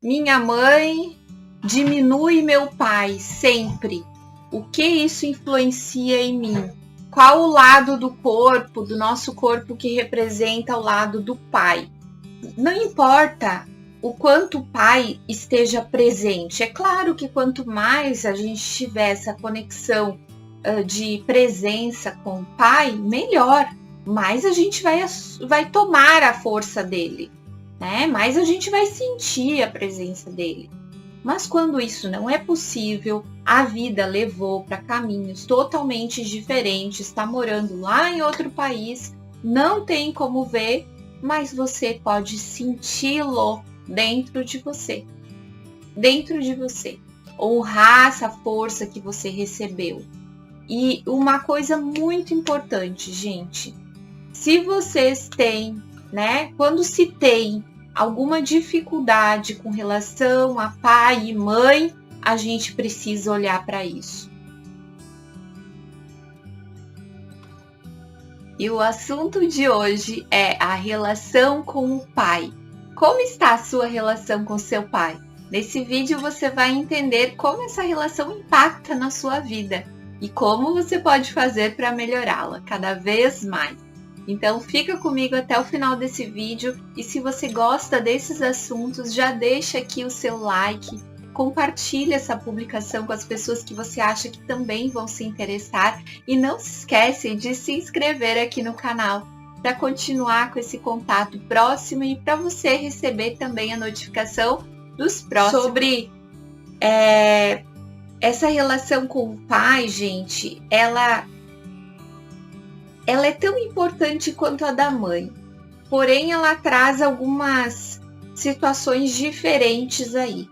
minha mãe diminui meu pai sempre. O que isso influencia em mim? Qual o lado do corpo, do nosso corpo, que representa o lado do pai? Não importa o quanto o pai esteja presente. É claro que quanto mais a gente tiver essa conexão de presença com o pai, melhor. Mais a gente vai tomar a força dele, né? Mais a gente vai sentir a presença dele. Mas quando isso não é possível, a vida levou para caminhos totalmente diferentes, está morando lá em outro país, não tem como ver, mas você pode senti-lo dentro de você. Dentro de você. Honrar essa força que você recebeu. E uma coisa muito importante, gente. Se vocês têm, né? Quando se tem alguma dificuldade com relação a pai e mãe, a gente precisa olhar para isso. E o assunto de hoje é a relação com o pai. Como está a sua relação com seu pai? Nesse vídeo você vai entender como essa relação impacta na sua vida e como você pode fazer para melhorá-la cada vez mais. Então fica comigo até o final desse vídeo e se você gosta desses assuntos, já deixa aqui o seu like, compartilha essa publicação com as pessoas que você acha que também vão se interessar e não se esquece de se inscrever aqui no canal para continuar com esse contato próximo e para você receber também a notificação dos próximos. Sobre essa relação com o pai, gente, ela é tão importante quanto a da mãe, porém ela traz algumas situações diferentes aí.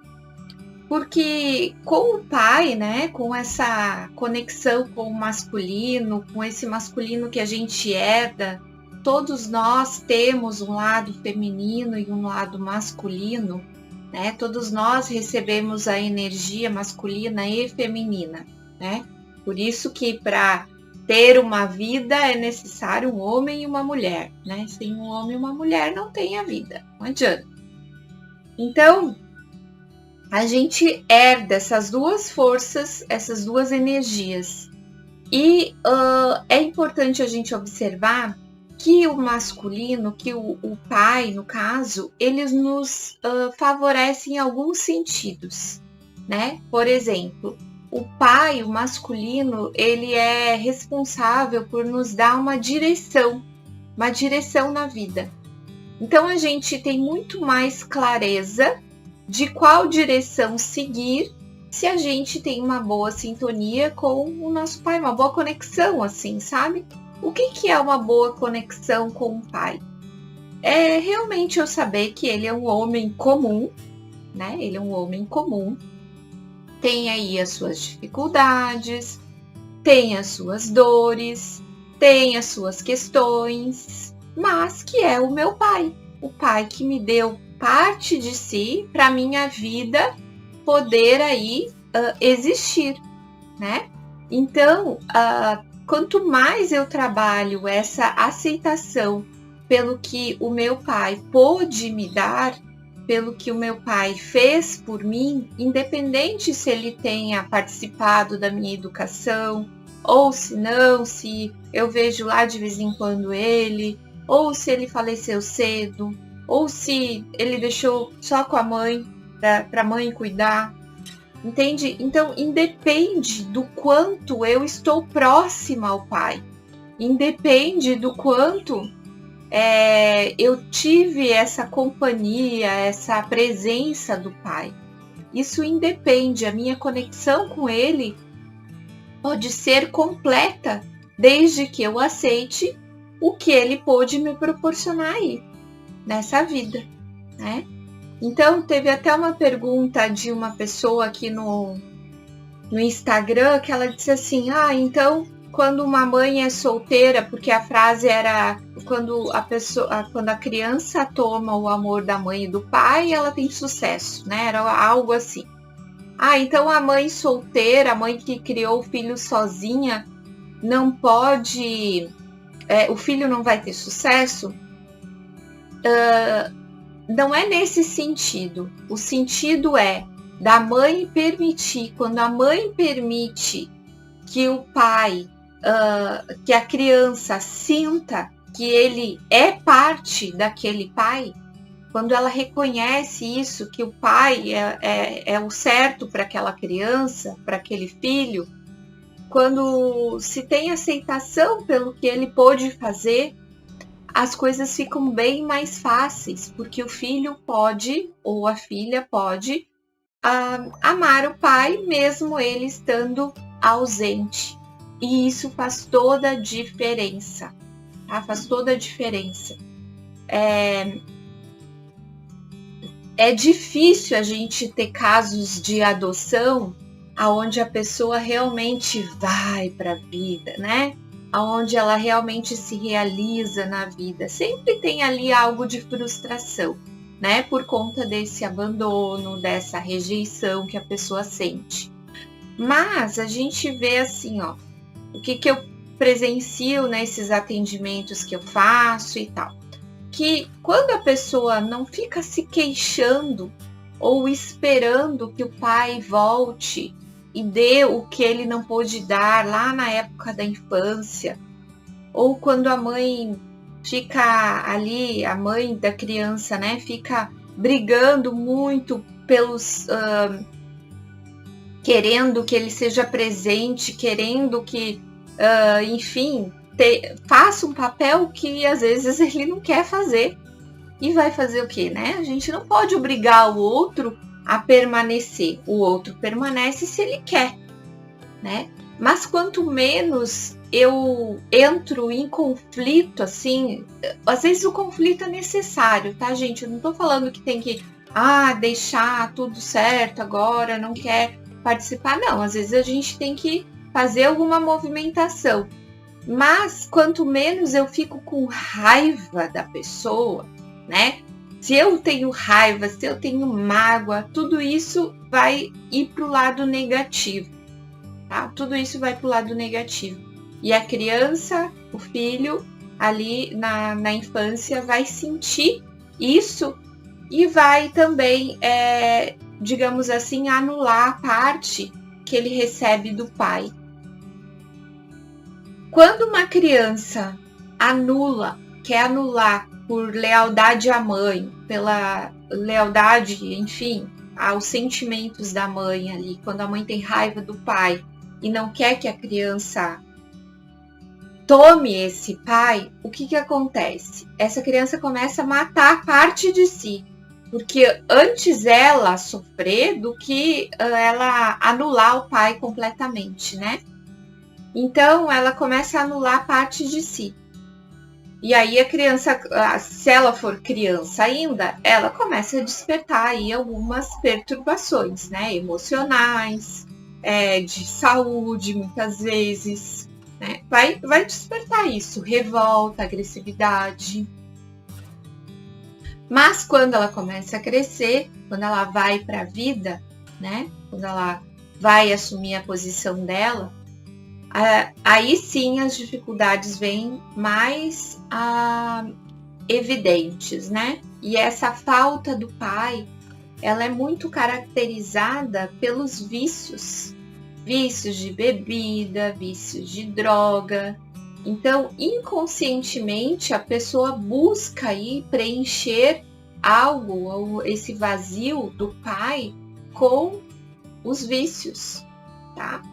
Porque com o pai, né, com essa conexão com o masculino, com esse masculino que a gente herda, todos nós temos um lado feminino e um lado masculino, né? Todos nós recebemos a energia masculina e feminina, né? Por isso que para ter uma vida é necessário um homem e uma mulher, né? Sem um homem e uma mulher não tem a vida, não adianta. Então, a gente herda essas duas forças, essas duas energias. E é importante a gente observar que o masculino, que o pai, no caso, eles nos favorecem em alguns sentidos, né? Por exemplo, o pai, o masculino, ele é responsável por nos dar uma direção na vida. Então a gente tem muito mais clareza de qual direção seguir se a gente tem uma boa sintonia com o nosso pai, uma boa conexão, assim, sabe? O que é uma boa conexão com o pai? É realmente eu saber que ele é um homem comum, né? Ele é um homem comum, tem aí as suas dificuldades, tem as suas dores, tem as suas questões, mas que é o meu pai, o pai que me deu parte de si para minha vida poder aí existir, né? Então, quanto mais eu trabalho essa aceitação pelo que o meu pai pôde me dar, pelo que o meu pai fez por mim, independente se ele tenha participado da minha educação, ou se não, se eu vejo lá de vez em quando ele, ou se ele faleceu cedo, ou se ele deixou só com a mãe, para a mãe cuidar, entende? Então, independe do quanto eu estou próxima ao pai, independe do quanto eu tive essa companhia, essa presença do pai. Isso independe, a minha conexão com ele pode ser completa, desde que eu aceite o que ele pôde me proporcionar aí, nessa vida, né? Então, teve até uma pergunta de uma pessoa aqui no Instagram, que ela disse assim, então, quando uma mãe é solteira, porque a frase era quando a criança toma o amor da mãe e do pai, ela tem sucesso, né? Era algo assim. Então a mãe solteira, a mãe que criou o filho sozinha, não pode, o filho não vai ter sucesso? não é nesse sentido. O sentido é da mãe permitir, quando a mãe permite que o pai, que a criança sinta que ele é parte daquele pai, quando ela reconhece isso, que o pai é o certo para aquela criança, para aquele filho, quando se tem aceitação pelo que ele pôde fazer, as coisas ficam bem mais fáceis, porque o filho pode, ou a filha pode, amar o pai mesmo ele estando ausente. E isso faz toda a diferença, tá? Faz toda a diferença. É difícil a gente ter casos de adoção aonde a pessoa realmente vai para a vida, né? Aonde ela realmente se realiza na vida. Sempre tem ali algo de frustração, né? Por conta desse abandono, dessa rejeição que a pessoa sente. Mas a gente vê assim, ó, o que eu presencio nesses atendimentos que eu faço e tal. Que quando a pessoa não fica se queixando ou esperando que o pai volte e dê o que ele não pôde dar lá na época da infância, ou quando a mãe fica ali, a mãe da criança, né, fica brigando muito pelos querendo que ele seja presente, querendo que, enfim, faça um papel que às vezes ele não quer fazer. E vai fazer o quê, né? A gente não pode obrigar o outro a permanecer. O outro permanece se ele quer, né? Mas quanto menos eu entro em conflito, assim, às vezes o conflito é necessário, tá, gente? Eu não tô falando que tem que deixar tudo certo agora, não quer participar, não. Às vezes a gente tem que fazer alguma movimentação. Mas quanto menos eu fico com raiva da pessoa, né? Se eu tenho raiva, se eu tenho mágoa, tudo isso vai ir para o lado negativo, tá? Tudo isso vai para o lado negativo. E a criança, o filho, ali na infância, vai sentir isso e vai também, digamos assim, anular a parte que ele recebe do pai. Quando uma criança quer anular por lealdade à mãe, pela lealdade, enfim, aos sentimentos da mãe ali, quando a mãe tem raiva do pai e não quer que a criança tome esse pai, o que acontece? Essa criança começa a matar parte de si, porque antes ela sofrer do que ela anular o pai completamente, né? Então ela começa a anular parte de si. E aí a criança, se ela for criança ainda, ela começa a despertar aí algumas perturbações, né, emocionais, de saúde, muitas vezes, né, vai despertar isso, revolta, agressividade. Mas quando ela começa a crescer, quando ela vai para a vida, né, quando ela vai assumir a posição dela, aí sim as dificuldades vêm mais evidentes, né? E essa falta do pai, ela é muito caracterizada pelos vícios de bebida, vícios de droga. Então, inconscientemente, a pessoa busca aí preencher algo, ou esse vazio do pai, com os vícios, tá?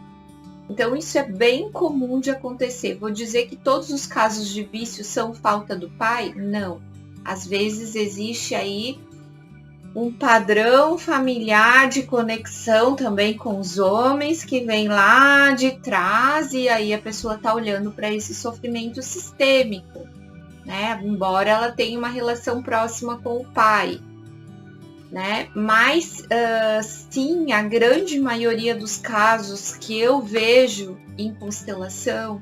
Então, isso é bem comum de acontecer. Vou dizer que todos os casos de vício são falta do pai? Não. Às vezes existe aí um padrão familiar de conexão também com os homens que vem lá de trás e aí a pessoa está olhando para esse sofrimento sistêmico, né? Embora ela tenha uma relação próxima com o pai, né? Mas sim, a grande maioria dos casos que eu vejo em constelação,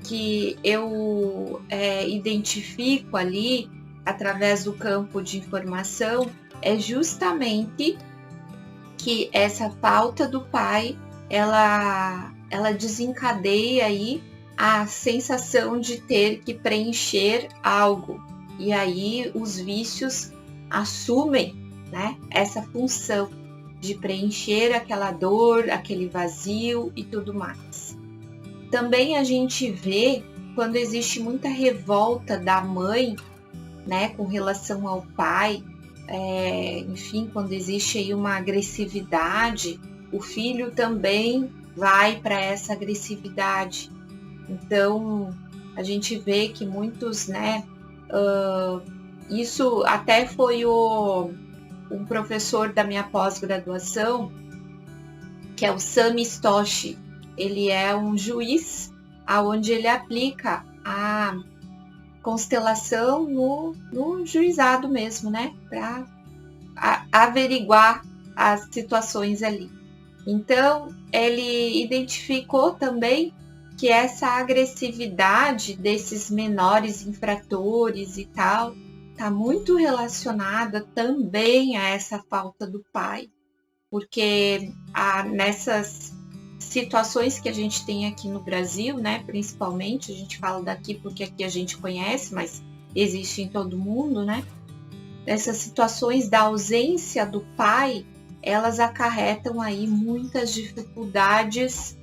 que eu identifico ali através do campo de informação, é justamente que essa falta do pai, ela desencadeia aí a sensação de ter que preencher algo. E aí os vícios assumem, né, essa função de preencher aquela dor, aquele vazio e tudo mais. Também a gente vê quando existe muita revolta da mãe, né, com relação ao pai, enfim, quando existe aí uma agressividade, o filho também vai para essa agressividade. Então, a gente vê que muitos, né, isso até foi um professor da minha pós-graduação, que é o Sami Stoshi. Ele é um juiz aonde ele aplica a constelação no juizado mesmo, né? Para averiguar as situações ali. Então, ele identificou também que essa agressividade desses menores infratores e tal está muito relacionada também a essa falta do pai. Porque nessas situações que a gente tem aqui no Brasil, né, principalmente, a gente fala daqui porque aqui a gente conhece, mas existe em todo mundo, né? Essas situações da ausência do pai, elas acarretam aí muitas dificuldades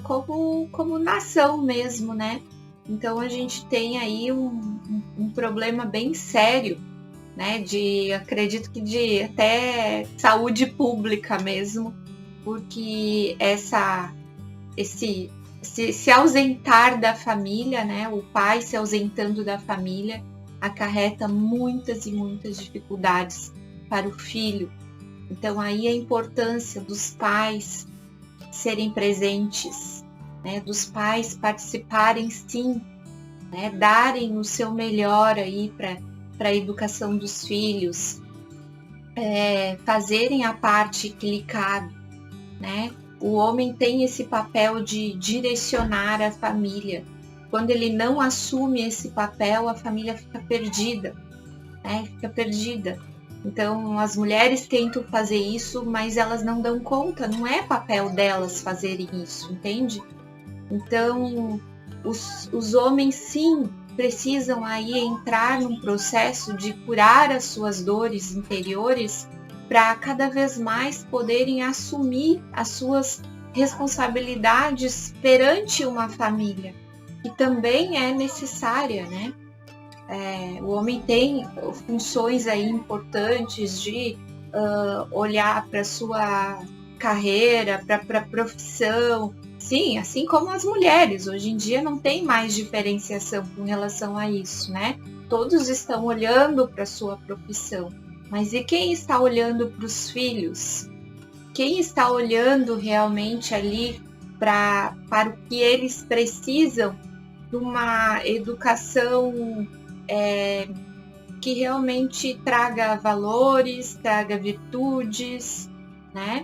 como nação mesmo, né? Então a gente tem aí um problema bem sério, né? Acredito que de até saúde pública mesmo, porque se ausentar da família, né? O pai se ausentando da família acarreta muitas e muitas dificuldades para o filho. Então aí a importância dos pais serem presentes, né? Dos pais participarem sim, né? Darem o seu melhor aí para a educação dos filhos, fazerem a parte que lhe cabe, né? O homem tem esse papel de direcionar a família. Quando ele não assume esse papel, a família fica perdida, né? Fica perdida. Então, as mulheres tentam fazer isso, mas elas não dão conta, não é papel delas fazerem isso, entende? Então, os homens sim precisam aí entrar num processo de curar as suas dores interiores para cada vez mais poderem assumir as suas responsabilidades perante uma família, que também é necessária, né? O homem tem funções aí importantes de olhar para a sua carreira, para a profissão. Sim, assim como as mulheres. Hoje em dia não tem mais diferenciação com relação a isso, né? Todos estão olhando para a sua profissão. Mas e quem está olhando para os filhos? Quem está olhando realmente ali para o que eles precisam de uma educação que realmente traga valores, traga virtudes, né?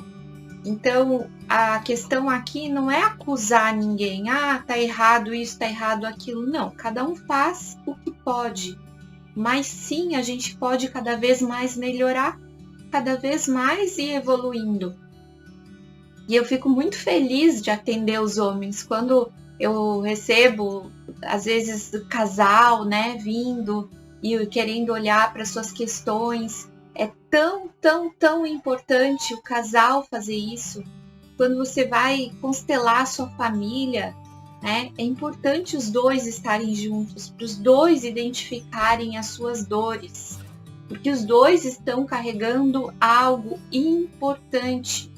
Então, a questão aqui não é acusar ninguém, tá errado isso, tá errado aquilo, não. Cada um faz o que pode, mas sim, a gente pode cada vez mais melhorar, cada vez mais ir evoluindo. E eu fico muito feliz de atender os homens quando eu recebo, às vezes, o casal, né, vindo e querendo olhar para suas questões. É tão, tão, tão importante o casal fazer isso. Quando você vai constelar a sua família, né, é importante os dois estarem juntos, para os dois identificarem as suas dores, porque os dois estão carregando algo importante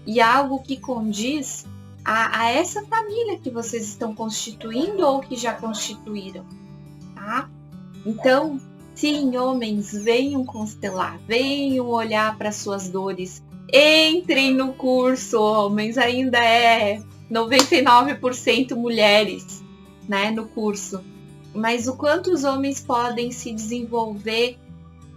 e algo que condiz a essa família que vocês estão constituindo ou que já constituíram, tá? Então, sim, homens, venham constelar, venham olhar para suas dores, entrem no curso, homens, ainda é 99% mulheres, né, no curso, mas o quanto os homens podem se desenvolver,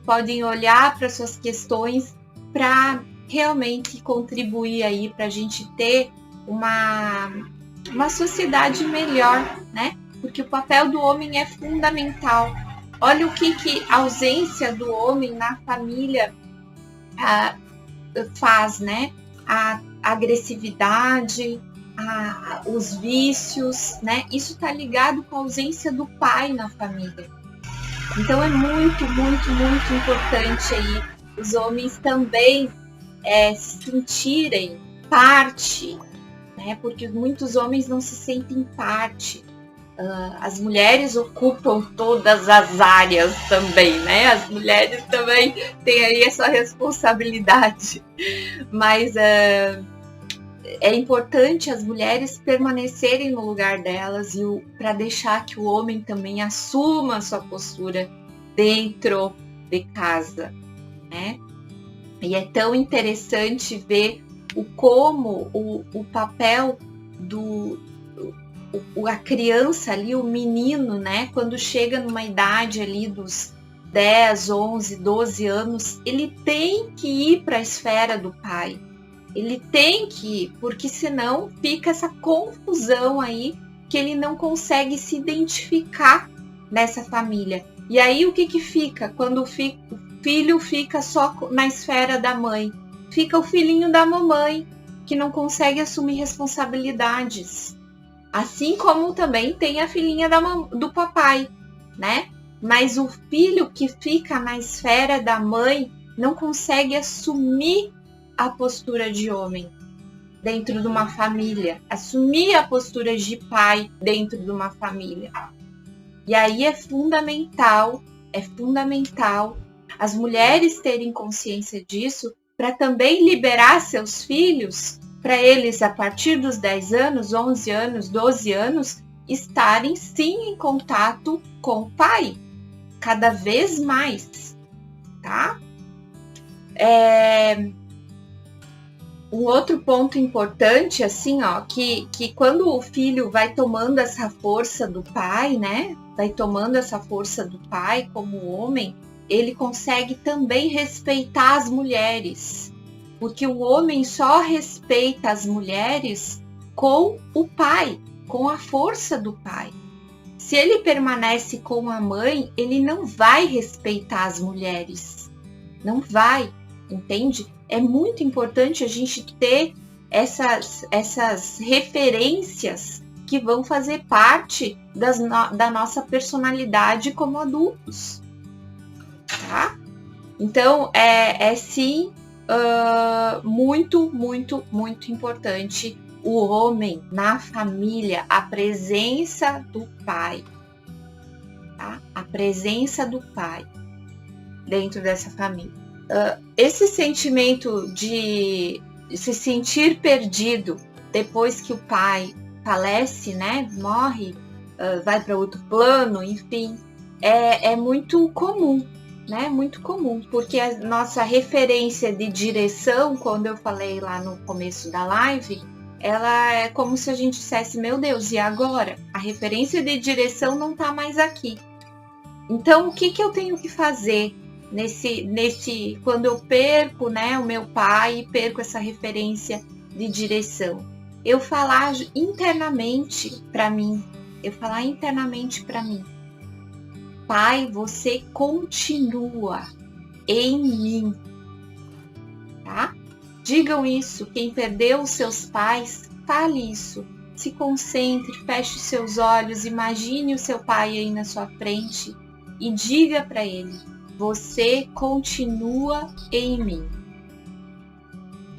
podem olhar para suas questões para realmente contribuir aí para a gente ter uma sociedade melhor, né? Porque o papel do homem é fundamental. Olha o que a ausência do homem na família faz, né? A agressividade, os vícios, né? Isso está ligado com a ausência do pai na família. Então é muito, muito, muito importante aí os homens também se sentirem parte, né? Porque muitos homens não se sentem parte. As mulheres ocupam todas as áreas também, né? As mulheres também têm aí essa responsabilidade. Mas é importante as mulheres permanecerem no lugar delas e para deixar que o homem também assuma a sua postura dentro de casa, né? E é tão interessante ver como o papel a criança ali, o menino, né? Quando chega numa idade ali dos 10, 11, 12 anos, ele tem que ir para a esfera do pai. Ele tem que ir, porque senão fica essa confusão aí que ele não consegue se identificar nessa família. E aí o que fica? Quando o filho fica só na esfera da mãe, fica o filhinho da mamãe, que não consegue assumir responsabilidades. Assim como também tem a filhinha do papai, né? Mas o filho que fica na esfera da mãe não consegue assumir a postura de homem dentro de uma família, assumir a postura de pai dentro de uma família. E aí é fundamental as mulheres terem consciência disso para também liberar seus filhos, para eles a partir dos 10 anos, 11 anos, 12 anos, estarem sim em contato com o pai, cada vez mais, tá? Um outro ponto importante, assim, ó, que quando o filho vai tomando essa força do pai, né? Vai tomando essa força do pai como homem, ele consegue também respeitar as mulheres. Porque o homem só respeita as mulheres com o pai, com a força do pai. Se ele permanece com a mãe, ele não vai respeitar as mulheres. Não vai, entende? É muito importante a gente ter essas referências que vão fazer parte da nossa personalidade como adultos, tá? Então, é sim muito, muito, muito importante o homem na família, a presença do pai, tá? A presença do pai dentro dessa família. Esse sentimento de se sentir perdido depois que o pai falece, né, morre, vai para outro plano, enfim, é muito comum, né, muito comum, porque a nossa referência de direção, quando eu falei lá no começo da live, ela é como se a gente dissesse, meu Deus, e agora? A referência de direção não está mais aqui. Então, o que eu tenho que fazer quando eu perco, né, o meu pai e perco essa referência de direção? Eu falar internamente para mim, pai, você continua em mim, tá? Digam isso, quem perdeu os seus pais, fale isso. Se concentre, feche os seus olhos, imagine o seu pai aí na sua frente e diga para ele, você continua em mim.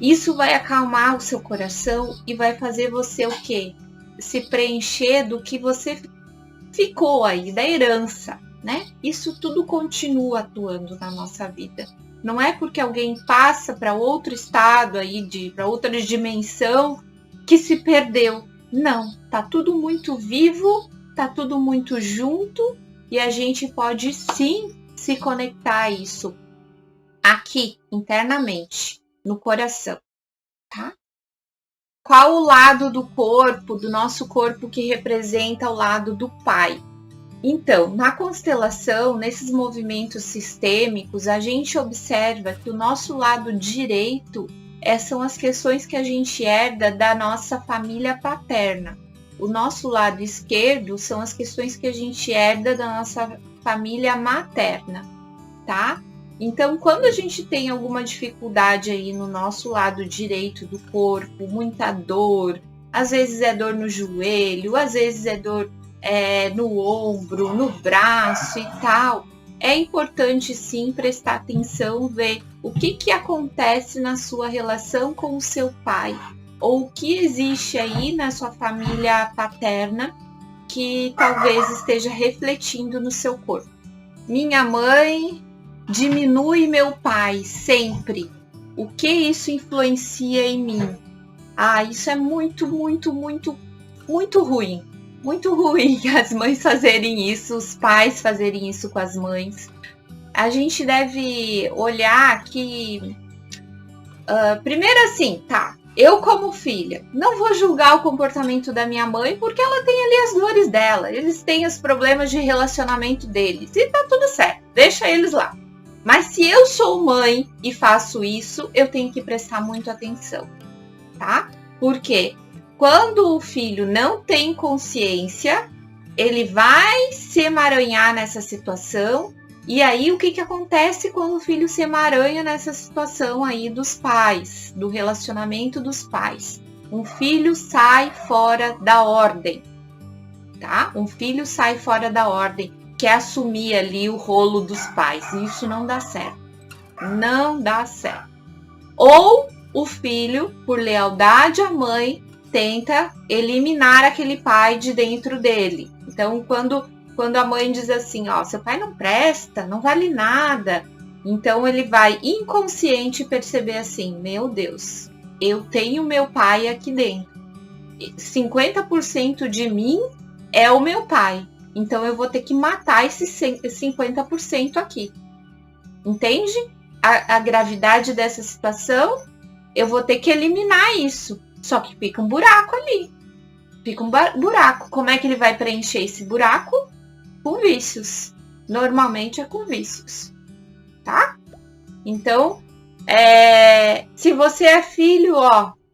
Isso vai acalmar o seu coração e vai fazer você o quê? Se preencher do que você ficou aí, da herança, né? Isso tudo continua atuando na nossa vida. Não é porque alguém passa para outro estado aí, para outra dimensão, que se perdeu. Não, tá tudo muito vivo, tá tudo muito junto e a gente pode sim se conectar a isso aqui, internamente, no coração, tá? Qual o lado do corpo, do nosso corpo, que representa o lado do pai? Então, na constelação, nesses movimentos sistêmicos, a gente observa que o nosso lado direito são as questões que a gente herda da nossa família paterna. O nosso lado esquerdo são as questões que a gente herda da nossa família materna, tá? Então, quando a gente tem alguma dificuldade aí no nosso lado direito do corpo, muita dor, às vezes é dor no joelho, às vezes é dor no ombro, no braço e tal, é importante sim prestar atenção, ver o que acontece na sua relação com o seu pai, ou o que existe aí na sua família paterna que talvez esteja refletindo no seu corpo. Minha mãe diminui meu pai sempre. O que isso influencia em mim? Isso é muito, muito, muito, muito ruim. Muito ruim as mães fazerem isso, os pais fazerem isso com as mães. A gente deve olhar que, primeiro assim, tá, eu como filha, não vou julgar o comportamento da minha mãe porque ela tem ali as dores dela, eles têm os problemas de relacionamento deles e tá tudo certo, deixa eles lá. Mas se eu sou mãe e faço isso, eu tenho que prestar muito atenção, tá? Porque quando o filho não tem consciência, ele vai se emaranhar nessa situação. E aí, o que acontece quando o filho se emaranha nessa situação aí dos pais, do relacionamento dos pais? Um filho sai fora da ordem, tá? Um filho sai fora da ordem, quer assumir ali o rolo dos pais. E isso não dá certo. Não dá certo. Ou o filho, por lealdade à mãe, tenta eliminar aquele pai de dentro dele. Então, quando a mãe diz assim, seu pai não presta, não vale nada, então ele vai inconsciente perceber assim, meu Deus, eu tenho meu pai aqui dentro. 50% de mim é o meu pai. Então eu vou ter que matar esse 50% aqui. Entende a gravidade dessa situação? Eu vou ter que eliminar isso. Só que fica um buraco ali. Fica um buraco. Como é que ele vai preencher esse buraco? Com vícios. Normalmente é com vícios. Tá? Então, se você é filho,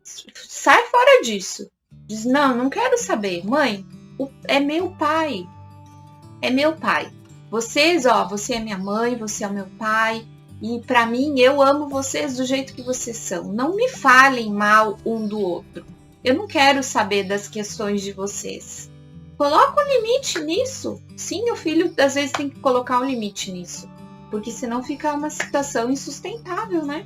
sai fora disso. Diz, não quero saber. Mãe, é meu pai. É meu pai. Vocês, você é minha mãe, você é meu pai. E pra mim, eu amo vocês do jeito que vocês são. Não me falem mal um do outro. Eu não quero saber das questões de vocês. Coloca um limite nisso. Sim, o filho às vezes tem que colocar um limite nisso. Porque senão fica uma situação insustentável, né?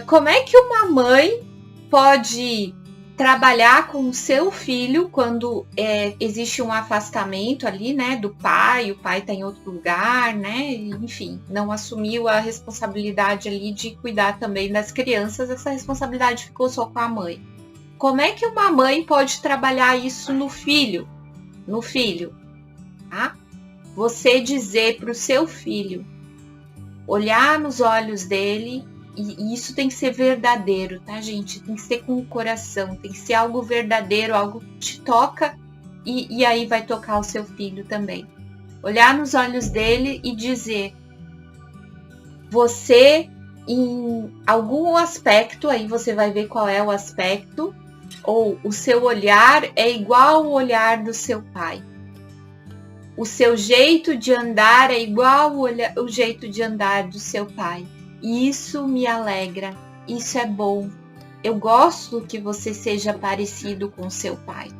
Como é que uma mãe pode trabalhar com o seu filho quando existe um afastamento ali, né, do pai, o pai está em outro lugar, né, enfim, não assumiu a responsabilidade ali de cuidar também das crianças, essa responsabilidade ficou só com a mãe. Como é que uma mãe pode trabalhar isso no filho? Tá? Você dizer para o seu filho, olhar nos olhos dele. E isso tem que ser verdadeiro, tá, gente? Tem que ser com o coração, tem que ser algo verdadeiro, algo que te toca e aí vai tocar o seu filho também. Olhar nos olhos dele e dizer, você, em algum aspecto, aí você vai ver qual é o aspecto, ou o seu olhar é igual ao olhar do seu pai. O seu jeito de andar é igual ao jeito de andar do seu pai. E isso me alegra, isso é bom. Eu gosto que você seja parecido com seu pai.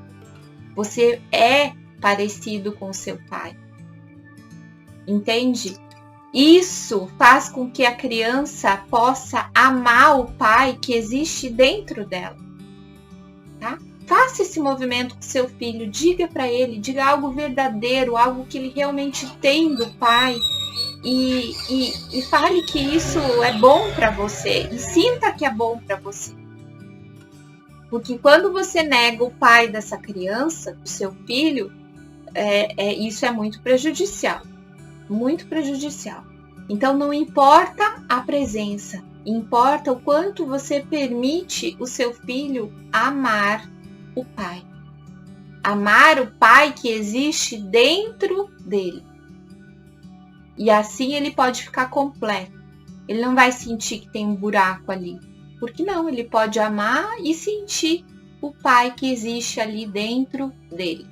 Você é parecido com seu pai. Entende? Isso faz com que a criança possa amar o pai que existe dentro dela. Tá? Faça esse movimento com seu filho, diga para ele, diga algo verdadeiro, algo que ele realmente tem do pai. E fale que isso é bom para você e sinta que é bom para você. Porque quando você nega o pai dessa criança, do seu filho, isso é muito prejudicial. Muito prejudicial. Então não importa a presença, importa o quanto você permite o seu filho amar o pai. Amar o pai que existe dentro dele. E assim ele pode ficar completo. Ele não vai sentir que tem um buraco ali. Porque não, ele pode amar e sentir o pai que existe ali dentro dele.